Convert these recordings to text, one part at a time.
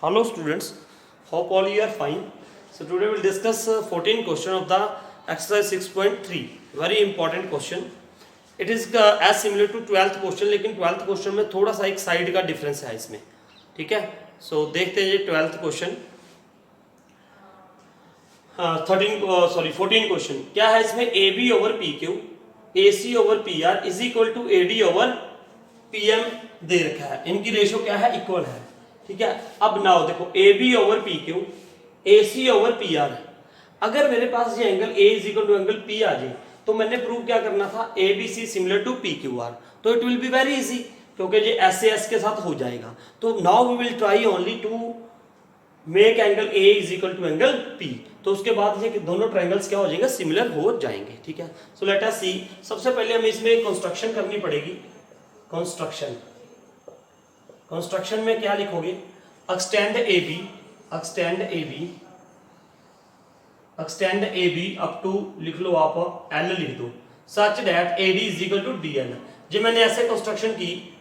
Hello students, hope all you are fine. So today we'll discuss 14 question of the exercise 6.3. Very important question. It is as similar to 12th question, लेकिन 12th question में थोड़ा सा एक side का difference है इसमें. ठीक है, सो देखते हैं ये 12th क्वेश्चन. 14 क्वेश्चन क्या है इसमें. A B over P Q, A C over P R is equal to A D over P M दे रखा है. इनकी रेशो क्या है, इक्वल है. ठीक है, अब नाउ देखो A B over P Q, A C over P R. अगर मेरे पास ये angle A is equal to angle P आ जाए तो मैंने प्रूव क्या करना था, A B C similar to P Q R. तो it will be very easy क्योंकि ये एस ए एस के साथ हो जाएगा. तो now we will try only to make angle A is equal to angle P. तो उसके बाद ये दोनों ट्रायंगल्स क्या हो जाएंगे, सिमिलर हो जाएंगे. ठीक है, सो लेट अस सी. सबसे पहले हमें इसमें कंस्ट्रक्शन करनी पड़ेगी. कंस्ट्रक्शन में क्या लिखोगे, extend A B, extend A B up to लिख लो आप एल लिख दो, such that A D is equal to D L. जो मैंने ऐसे कंस्ट्रक्शन की,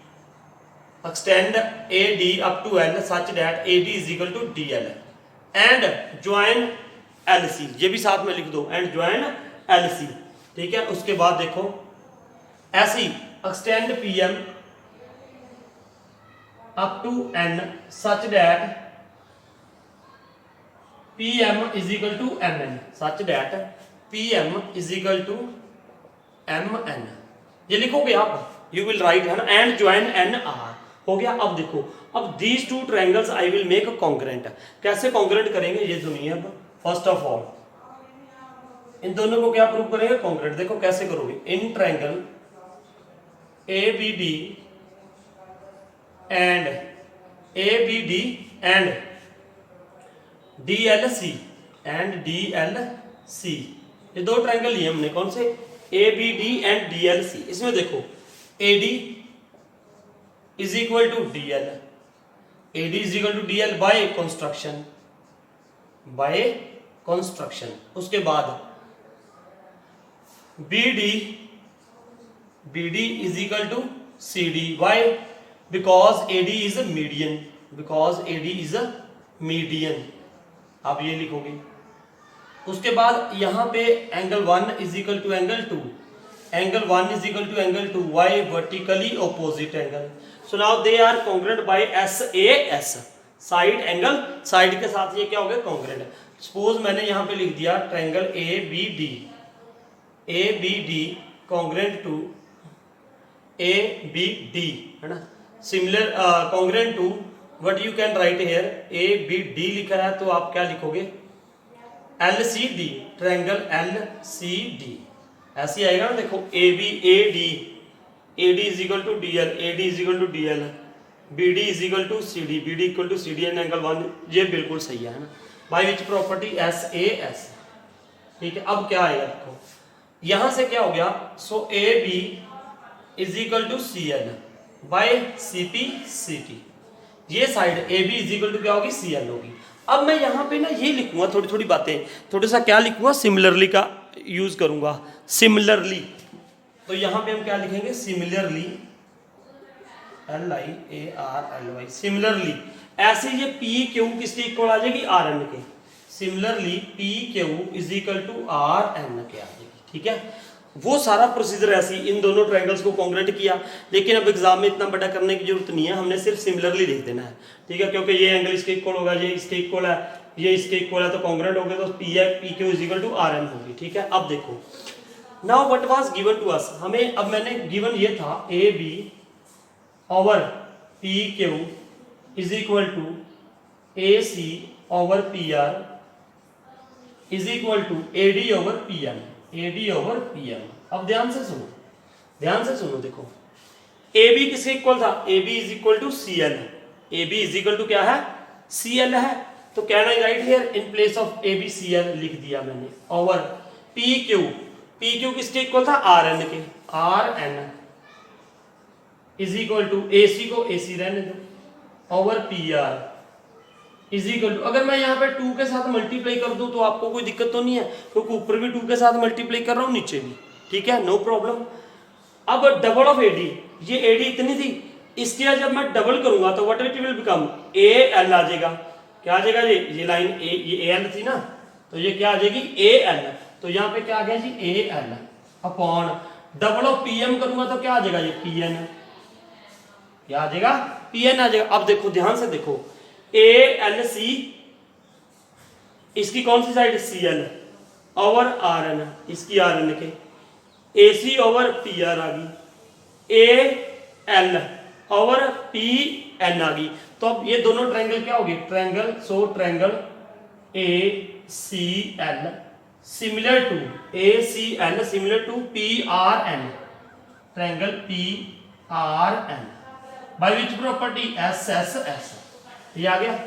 extend A D up to L such that A D is equal to D L and join L C. ये भी साथ में लिख दो, एंड ज्वाइन एल सी. ठीक है, उसके बाद देखो ऐसी extend P M up to N such that P M is equal to M N, such that P M is equal to M N. ये लिखोगे आप, यू विल राइट है ना, एंड ज्वाइन एन आर. हो गया. अब देखो, अब these two triangles I will make congruent. कैसे कॉन्ग्रुएंट करेंगे ये सुनिए. अब फर्स्ट ऑफ ऑल इन दोनों को क्या प्रूव करेंगे, कॉन्ग्रुएंट. देखो कैसे करोगे, in triangle A B D and A B D and D L C and D L C. ये दो ट्रायंगल लिए हमने, कौन से, A B D and D L C. इसमें देखो A D is equal to D L, A D is equal to D L by construction. उसके बाद B D is equal to C D. Why, because A D is a median. आप ये लिखोगे. उसके बाद यहां पे angle 1 is equal to angle 2, angle 1 is equal to angle 2. Why, vertically opposite angle. So now they are congruent by S A S. Side angle, side के साथ ये क्या हो गया, कॉन्ग्रुएंट. सपोज मैंने यहां पे लिख दिया triangle A B D congruent to A B D, है ना, similar congruent to what you can write here, A B D लिखा है तो आप क्या लिखोगे, L C D, triangle L C D. ऐसे ही आएगा ना. देखो A B A D is equal to D L, A D is equal to D L, B D is equal to C D, B D equal to C D and angle 1. ये बिल्कुल सही है ना, by which property S A S. ठीक है, अब क्या आएगा देखो, यहां से क्या हो गया, so A B is equal to C L by C P C T. ये side A B is equal to क्या होगी, सी एल होगी. अब मैं यहाँ पे ना ये लिखूंगा, थोड़ी थोड़ी बातें, थोड़ा सा क्या लिखूंगा, सिमिलरली का यूज करूंगा. सिमिलरली, तो यहाँ पे हम क्या लिखेंगे, similarly, L I A R L Y, similarly. ऐसे ये पी क्यू किसके इक्वल आ जाएगी, आर एन के. Similarly P Q is equal to R N के आ जाएगी. ठीक है, वो सारा प्रोसीजर ऐसे इन दोनों ट्रायंगल्स को कॉन्ग्रुएंट किया. लेकिन अब एग्जाम में इतना बड़ा करने की जरूरत नहीं है, हमने सिर्फ सिमिलरली लिख देना है. ठीक है, क्योंकि ये एंगल इसके इक्वल होगा, ये इसके इक्वल है, ये इसके इक्वल है, तो कॉन्ग्रुएंट हो गए तो P Q is equal to R N होगी. ठीक है, अब देखो now what was given to us. हमें अब मैंने गिवन ये था A B over P Q is equal to A C over P R is equal to A D over P M, A D over P M. अब ध्यान से सुनो. देखो ए बी किसके इक्वल था, A B is equal to C L. A B is equal to क्या है, C L है. तो can I write here in place of A B C L लिख दिया मैंने. ओवर पी क्यू किसके इक्वल था, R N K, R N is equal to A C को ए सी रहने दो, over P R is equal to, अगर मैं यहाँ पे 2 के साथ मल्टीप्लाई कर दूं तो आपको कोई दिक्कत तो नहीं है, क्योंकि ऊपर भी 2 के साथ मल्टीप्लाई कर रहा हूँ, नीचे भी. ठीक है, नो प्रॉब्लम. अब डबल ऑफ एडी, ये एडी इतनी थी, इसके बाद जब मैं डबल करूंगा तो what it will become A L आ जाएगा। क्या आ जाएगा जी, ये लाइन ए, ये एल थी ना, तो ये क्या आ जाएगी ए एल। तो यहाँ पे क्या आ गया G A L upon double of P M करूंगा तो क्या आ जाएगा ये पी एन, क्या आ जाएगा पी एन आ जाएगा। अब देखो ध्यान से देखो, ए एल सी, इसकी कौन सी side C L over R N, इसकी R N K, A C over P R आ गई, A L over P N आ गई। तो अब ये दोनों ट्रायंगल क्या होगी, triangle, so triangle A C L similar to A C L similar to P R N, triangle P R N by which property S S S, ये आ गया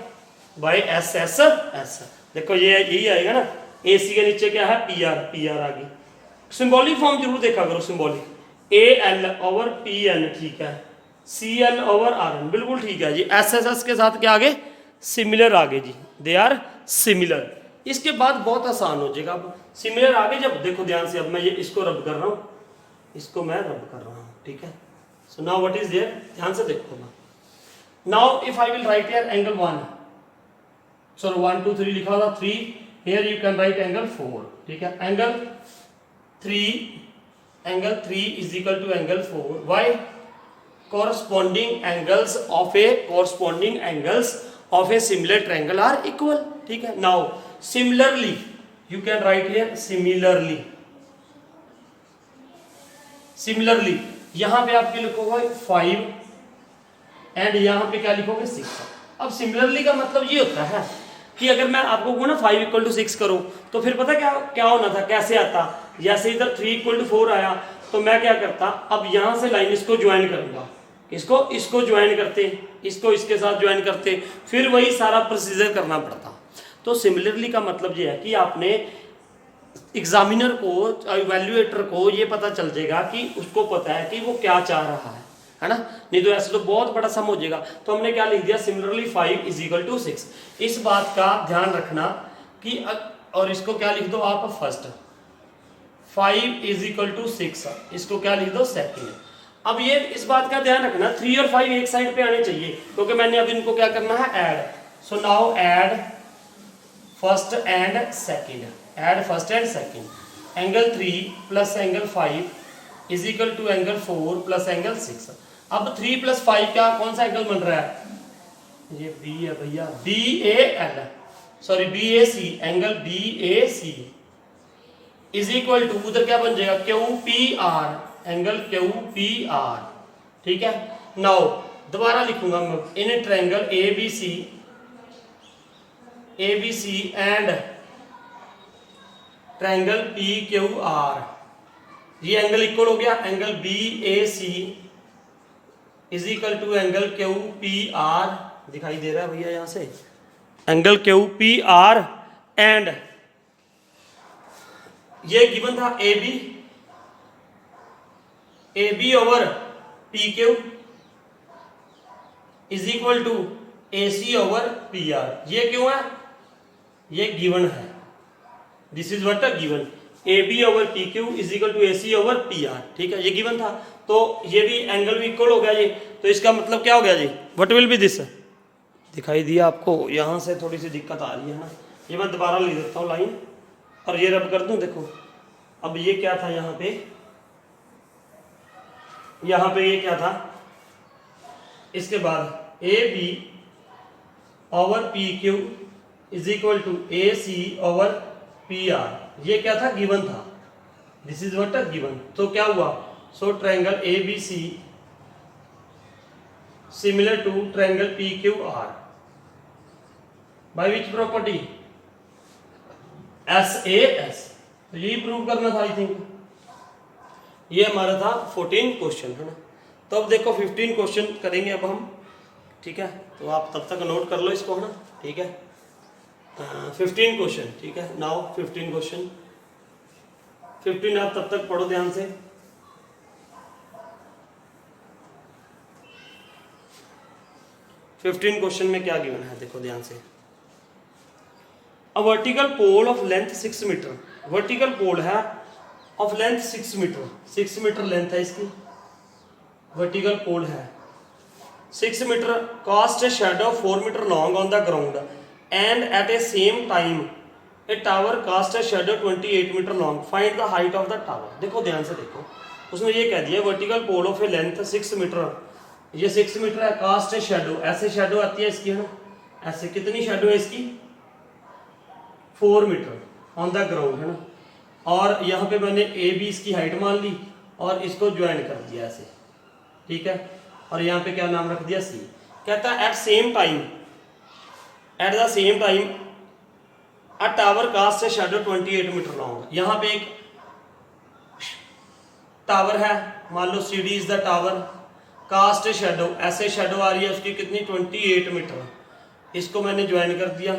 बाय एस एस एस। देखो ये यही आएगा ना, ए सी के नीचे क्या है पी आर आ गई। सिंबॉलिक फॉर्म जरूर देखा करो, symbolic A L over P N ठीक है, C L over R N बिल्कुल ठीक है जी। एस एस एस के साथ क्या आगे सिमिलर आगे जी, दे आर सिमिलर। इसके बाद बहुत आसान हो जाएगा। अब सिमिलर आगे जब देखो ध्यान से, अब मैं ये इसको रब कर रहा हूँ, इसको मैं रब कर रहा हूँ ठीक है। So now what is there, ध्यान से देखो ना। Now if I will write here angle 1, so 1 2 3 लिखा था 3, here you can write angle 4 ठीक है। Angle 3 is equal to angle 4. Why? Corresponding angles of a similar triangle are equal. ठीक है। Now similarly you can write here similarly यहां पे आपके लिखोगे 5 एंड यहां पे क्या लिखोगे 6। अब सिमिलरली का मतलब ये होता है कि अगर मैं आपको ना 5 इक्वल टू 6 करूं तो फिर पता क्या होना था, कैसे आता, जैसे इधर 3 इक्वल टू 4 आया तो मैं क्या करता, अब यहां से लाइन इसको ज्वाइन करूंगा, इसको ज्वाइन करते, इसको इसके साथ ज्वाइन करते, फिर वही सारा प्रोसीजर करना पड़ता। तो सिमिलरली का मतलब ये है कि आपने एग्जामिनर को, इवैल्यूएटर को ये पता चल जाएगा कि उसको पता है कि वो क्या चाह रहा है ना, नहीं तो ऐसे तो बहुत बड़ा सम हो जाएगा। तो हमने क्या लिख दिया, सिमिलरली 5 इज इक्वल टू 6। इस बात का ध्यान रखना कि, और इसको क्या लिख दो आप फर्स्ट, 5 इज इक्वल टू 6, इसको क्या लिख दो सेकंड। अब ये इस बात का ध्यान रखना 3 और 5 एक साइड पे आने चाहिए, क्योंकि मैंने अब इनको क्या करना है add. So now add first and second, add first and second. Angle 3 plus angle 5 is equal to angle 4 plus angle 6। अब 3 प्लस 5 का कौन सा एंगल बन रहा है, ये बी है भैया, B A L, sorry B A C, angle B A C is equal to, उधर क्या बन जाएगा Q P R, angle Q P R ठीक है। नाउ दोबारा लिखूंगा मैं, in triangle A B C and triangle P Q R, ये एंगल इक्वल हो गया, angle B A C is equal to angle Q P R, दिखाई दे रहा है भैया यहां से, angle Q P R and ये गिवन था A B over P Q is equal to A C over P R. ये क्यों है, ये गिवन है, this is what given, A B over P Q is equal to A C over P R ठीक है, ये given था। तो ये भी एंगल भी इक्वल हो गया जी, तो इसका मतलब क्या हो गया जी, व्हाट विल बी दिस, दिखाई दिया आपको, यहां से थोड़ी सी दिक्कत आ रही है ना, ये मैं दोबारा लिख देता हूँ लाइन और ये रब कर दूं। देखो अब ये क्या था, यहाँ पे ये क्या था, इसके बाद A B over P Q is equal to A C over P R, ये क्या था गिवन था, दिस इज व्हाट गिवन। तो क्या हुआ, so triangle A B C similar to triangle P Q R by which property S A S. तो यही prove करना था आई थिंक। ये हमारा था 14 क्वेश्चन है ना। तो अब देखो 15 क्वेश्चन करेंगे अब हम, ठीक है, तो आप तब तक नोट कर लो इसको है ना, ठीक है। 15 क्वेश्चन ठीक है, नाउ 15 क्वेश्चन, 15 आप तब तक पढ़ो ध्यान से। फिफ्टीन क्वेश्चन में क्या गिवन है देखो ध्यान से। A vertical pole of length 6 metre, vertical pole है of length 6 metre, 6 metre length है इसकी, वर्टिकल पोल है 6 meter cast a shadow 4 meter long on the ground and at a same time a tower cast a shadow 28 meter long. Find the height of the tower. देखो ध्यान से देखो, उसने ये कह दिया vertical pole of a length 6 metre, ये 6 metre है, कास्ट ए शेडो, ऐसे शेडो आती है इसकी है ना, ऐसे कितनी शेडो है इसकी 4 मीटर ऑन द ग्राउंड है ना, और यहाँ पे मैंने ए बी इसकी हाइट मान ली और इसको ज्वाइन कर दिया ऐसे, ठीक है, और यहाँ पे क्या नाम रख दिया सी। कहता है at same time, at the same time a tower cast a shadow 28 metre long. यहाँ पे एक टावर है, मान लो C D is the tower, cast a shadow, ऐसे शेडो आ रही है उसकी कितनी 28 मीटर, इसको मैंने ज्वाइन कर दिया,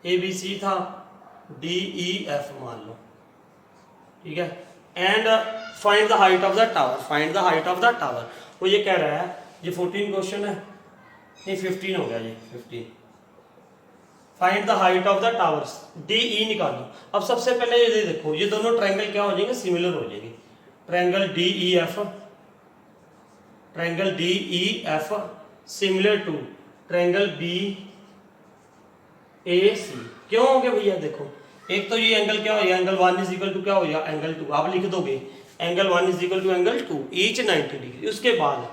ए बी सी था, डी ई एफ मान लो, ठीक है, and find the height of the tower, find the height of the tower. वो ये कह रहा है, ये 14 क्वेश्चन है, नहीं 15 हो गया, ये 15, find the height of the towers, D E निकालो। अब सबसे पहले ये देखो, ये दोनों ट्रायंगल क्या हो जाएंगे, सिमिलर हो जाएंगे, triangle D E F, triangle D E F similar to triangle B A C. क्यों हो गया भैया, देखो एक तो ये एंगल क्या हो गया, एंगल 1 इज इक्वल टू क्या हो गया, एंगल 2, आप लिख दोगे angle 1 is equal to angle 2, each 90 degree. उसके बाद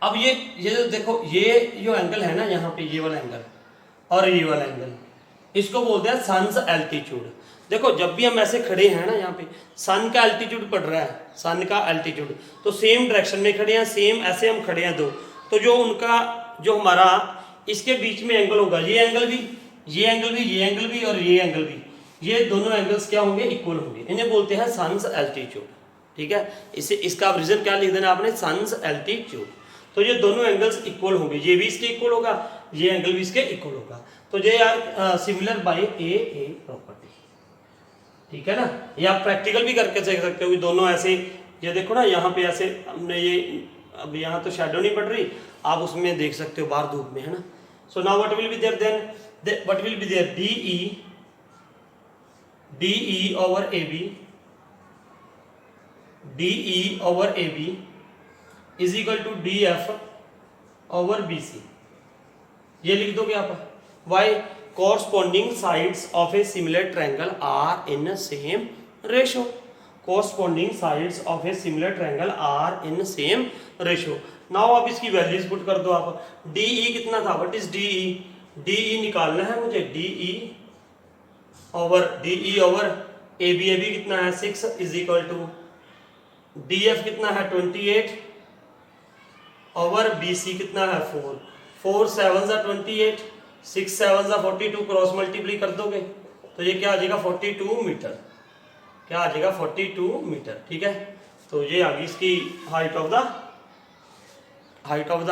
अब ये जो देखो, ये जो एंगल है ना यहाँ पे, ये वाला एंगल और ये वाला एंगल, इसको बोलते हैं सन्स एल्टीट्यूड। देखो जब भी हम ऐसे खड़े हैं ना, यहाँ पे सन का एल्टीट्यूड पड़ रहा है, सन का एल्टीट्यूड, तो सेम डायरेक्शन में खड़े हैं, सेम ऐसे हम खड़े हैं दो, तो जो उनका जो हमारा इसके बीच में एंगल होगा, ये एंगल भी, ये एंगल भी, ये एंगल भी और ये एंगल भी, ये दोनों एंगल्स क्या होंगे, इक्वल होंगे, इन्हें बोलते हैं सन्स एल्टीट्यूड, ठीक है। इसे इसका रीजन क्या लिख देना आपने, सन्स एल्टीट्यूड। तो ये दोनों एंगल्स इक्वल होंगे, ये भी इसके इक्वल होगा, ये एंगल भी इसके इक्वल होगा, तो ये यार सिमिलर बाय ए प्रॉपर्टी, ठीक है ना। ये आप प्रैक्टिकल भी करके देख सकते हो कि दोनों ऐसे, ये देखो ना यहाँ पे ऐसे हमने ये, अब यहाँ तो शैडो नहीं पड़ रही, आप उसमें देख सकते हो बाहर धूप में, है ना। So now what will be there then, what will be there, D E over A B, D E over A B is equal to D F over B C. ये लिख दोगे आप, why corresponding sides of a similar triangle are in same ratio, corresponding sides of a similar triangle are in same ratio। now आप इसकी values put कर दो आप, D E कितना था, what is D E, D E निकालना है मुझे, D E over A B कितना है 6 is equal to D F कितना है 28 ओवर बी सी कितना है 4, 4 7 28, 6 7 42, क्रॉस मल्टीप्लाई कर दोगे तो ये क्या आ जाएगा 42 मीटर, क्या आ जाएगा 42 मीटर, ठीक है। तो ये आ गई इसकी हाइट ऑफ द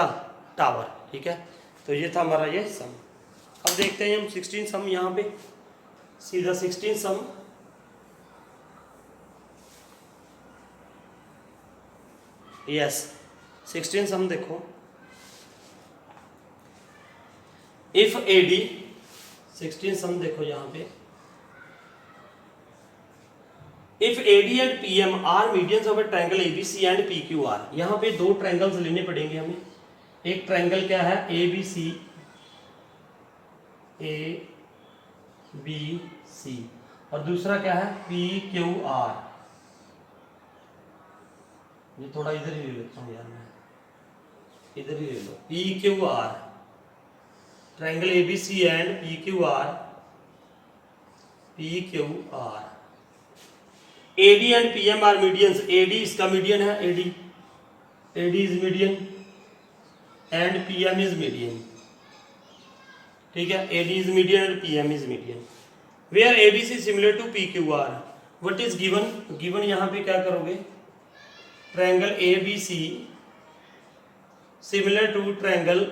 टावर, ठीक है। तो ये था हमारा ये सम। अब देखते हैं हम 16 सम, यहाँ पे सीधा 16 सम, यस 16 सम देखो, इफ ए डी, 16 सम देखो यहाँ पे, if A D and P M are medians of a triangle A B C and P Q R. यहाँ पे दो ट्रायंगल्स लेने पड़ेंगे हमें, एक ट्रायंगल क्या है ए बी सी और दूसरा क्या है पी क्यू आर। ये थोड़ा इधर ही ले लेता हूँ यार, मैं इधर ही ले लो, P Q R, triangle ABC and PQR, AD and PM are medians, AD इसका मीडियन है, AD is median and PM is median, ठीक है, AD is median and PM is median. Where ABC similar to PQR, what is given यहाँ पे क्या करोगे, triangle ABC similar to triangle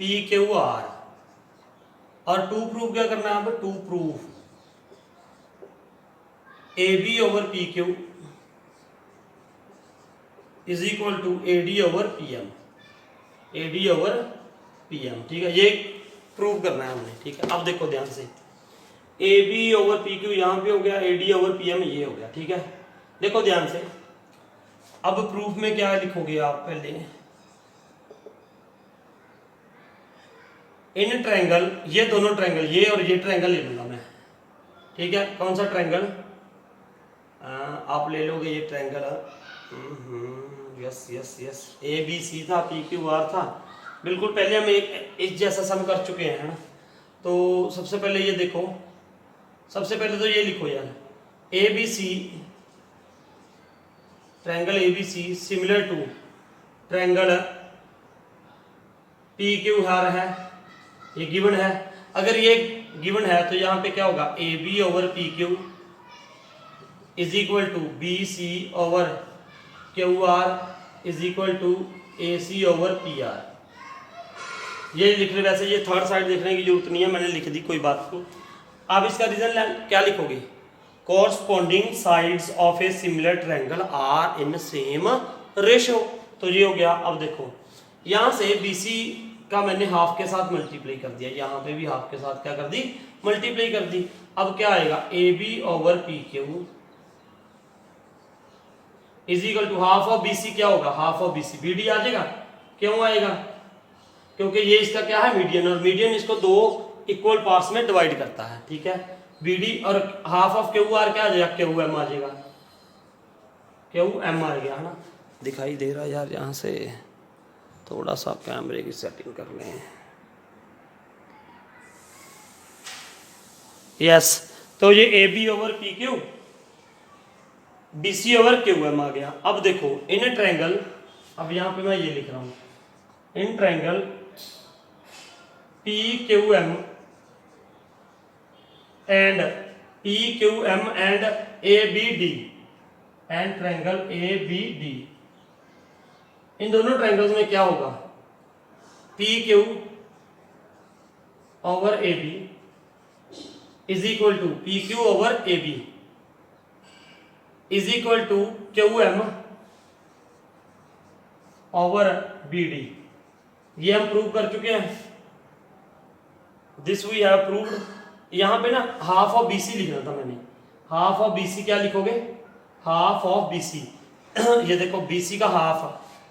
PQR, और to prove क्या करना है, to prove AB over PQ is equal to AD over PM, ठीक है, ये प्रूव करना है हमने, ठीक है। अब देखो ध्यान से, AB ओवर PQ यहाँ पे हो गया, AD ओवर PM ये हो गया, ठीक है। देखो ध्यान से, अब प्रूफ में क्या लिखोगे आप पहले, इन ट्रायंगल, ये दोनों ट्रायंगल, ये और ये ट्रायंगल ले लूंगा मैं, ठीक है। कौन सा ट्रायंगल, आप ले लोगे ये triangle, yes yes yes, A B C था, पी क्यू आर था, बिल्कुल पहले हम एक इस जैसा सम कर चुके हैं, है ना। तो सबसे पहले ये देखो, सबसे पहले तो ये लिखो यार, A B C, triangle A B C similar to triangle P Q R है, ये गिवन है। अगर ये गिवन है तो यहाँ पे क्या होगा, A B over P Q is equal to B C over Q R is equal to A C over P R. ये लिख रहे, वैसे ये थर्ड साइड देखने की जरूरत नहीं है, मैंने लिख दी, कोई बात नहीं। आप इसका रीजन क्या लिखोगे, corresponding sides of a similar triangle are in same ratio. तो ये हो गया। अब देखो यहाँ से बी सी का मैंने हाफ के साथ मल्टीप्लाई कर दिया, यहाँ पे भी हाफ के साथ क्या कर दी, मल्टीप्लाई कर दी। अब क्या आएगा, A B over P Q is equal to half of B C, क्या होगा, half of B C, B D आ जाएगा। क्यों आएगा, क्योंकि ये इसका क्या है, मीडियन, और मीडियन इसको दो इक्वल पार्ट्स में डिवाइड करता है, ठीक है। बी डी और हाफ ऑफ क्यू आर क्या आ जाएगा, क्यू एम आ जाएगा, क्यू एम आ गया, है ना। दिखाई दे रहा है यार, यहाँ से थोड़ा सा कैमरे की सेटिंग कर लें, यस। तो ये A B over P Q, B C over Q M आ गया। अब देखो इन ट्रायंगल, अब यहाँ पे मैं ये लिख रहा हूं, in triangle P Q M and P Q M and A B D, and triangle A B D, इन दोनों ट्रायंगल्स में क्या होगा, P Q over A B is equal to P Q over A B is equal to Q M over B D. ये हम prove कर चुके हैं, दिस वी हैव प्रूव्ड। यहां पे ना हाफ ऑफ बीसी लिखना था मैंने, हाफ ऑफ बीसी क्या लिखोगे, हाफ ऑफ बीसी ये देखो बीसी का हाफ,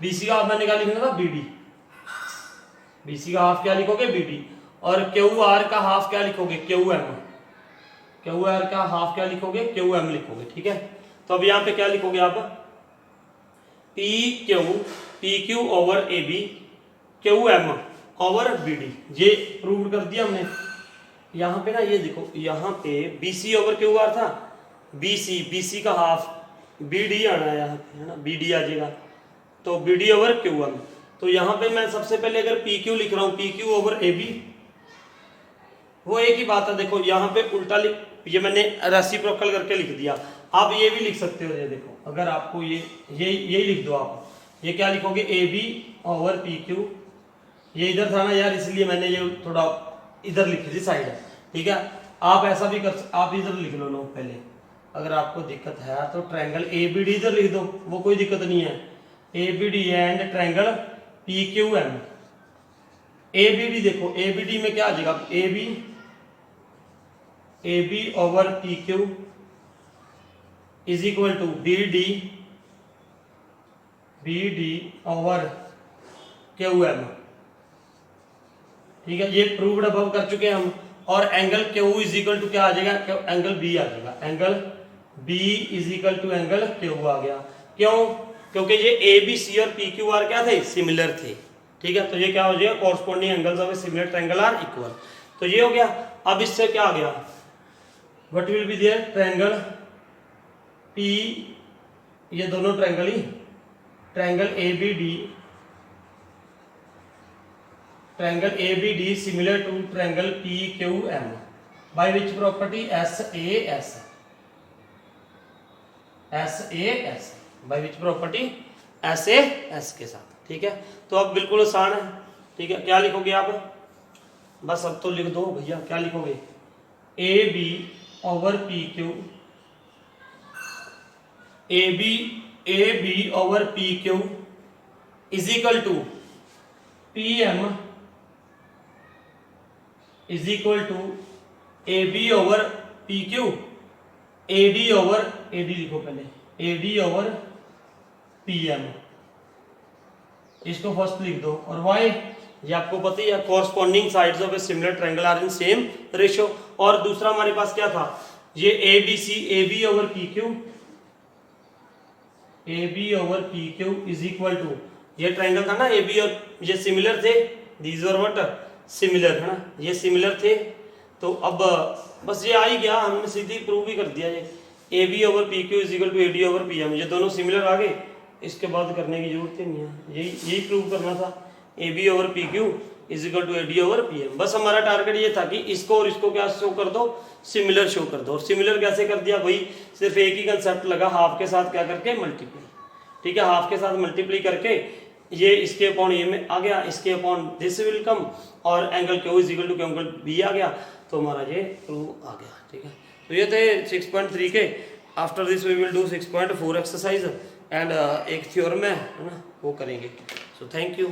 बीसी का हाफ मैंने क्या लिखना था, बीडी, बीसी का हाफ क्या लिखोगे, बीडी, और क्यू आर का हाफ क्या लिखोगे, क्यू एम, क्यू आर का हाफ क्या लिखोगे, क्यू एम लिखोगे, ठीक है। तो अब यहाँ पे क्या लिखोगे आप, P Q over A B Q M over B D, ये प्रूव कर दिया हमने। यहाँ पे ना ये देखो, यहाँ पे B C over Q R था, बी सी का हाफ बी डी आना है यहाँ पे, है ना, बी डी आ जाएगा, तो B D over Q M. तो यहाँ पे मैं सबसे पहले अगर पी क्यू लिख रहा हूँ, P Q over A B, वो एक ही बात है। देखो यहाँ पे उल्टा लिख, ये मैंने रेसिप्रोकल करके लिख दिया, आप ये भी लिख सकते हो। ये देखो, अगर आपको यही लिख दो आप, ये क्या लिखोगे, A B over P Q, ये इधर था ना यार, इसलिए मैंने ये थोड़ा इधर लिखी थी साइड, ठीक है। आप ऐसा भी कर, आप इधर लिख लो लो पहले, अगर आपको दिक्कत है तो ट्रायंगल ए बी डी इधर लिख दो, वो कोई दिक्कत नहीं है, A B D and triangle P Q M. A B D देखो, ए बी डी में क्या आ जाएगा, A B over P Q is equal to B D over Q M, ठीक है। ये प्रूव्ड अबव कर चुके हैं हम। और angle Q is equal to क्या आ जाएगा, एंगल बी आ जाएगा, angle B is equal to angle Q आ गया। क्यों, क्योंकि ये ए बी सी और पी क्यू आर क्या थे, सिमिलर थे, ठीक है। तो ये क्या हो जाएगा, corresponding angles of a similar triangle are equal. तो ये हो गया। अब इससे क्या आ गया, what will be there, triangle P, ये दोनों ट्रायंगल ही, triangle A B D, triangle A B D similar to triangle P Q M by which property, S A S, by which property, S A S के साथ, ठीक है। तो अब बिल्कुल आसान है, ठीक है। क्या लिखोगे आप, बस अब तो लिख दो भैया, क्या लिखोगे, A B over P Q, A B over P Q is equal to P M is equal to A B over P Q, A D over, A D लिखो पहले, ए डी ओवर PM, इसको first लिख दो। और why, ये आपको पता ही है, corresponding sides of a similar triangle are in same ratio. और दूसरा हमारे पास क्या था, ये ABC AB over PQ, AB over PQ is equal to, ये ट्रायंगल था ना AB और ये सिमिलर थे, दीज वर व्हाट सिमिलर, है ना, ये सिमिलर थे। तो अब बस ये आ ही गया, हमने सीधी प्रूव भी कर दिया, ये AB over PQ is equal to AD over PM, ये दोनों सिमिलर आ गए, इसके बाद करने की जरूरत ही नहीं है, यही प्रूव करना था, AB over PQ is equal to AD over PM। बस हमारा टारगेट ये था कि इसको और इसको क्या शो कर दो, सिमिलर शो कर दो। और सिमिलर कैसे कर दिया भाई, सिर्फ एक ही कंसेप्ट लगा, हाफ के साथ क्या करके मल्टीप्लाई, ठीक है, हाफ के साथ मल्टीप्लाई करके ये इसके अपॉन ये में आ गया, इसके अपॉन दिस विल कम, और angle Q is equal to Q angle B आ गया, तो हमारा ये प्रूव आ गया, ठीक है। तो ये थे 6.3 के। After this we will do 6.4 exercise and एक थ्योरम है ना, वो करेंगे। So thank you.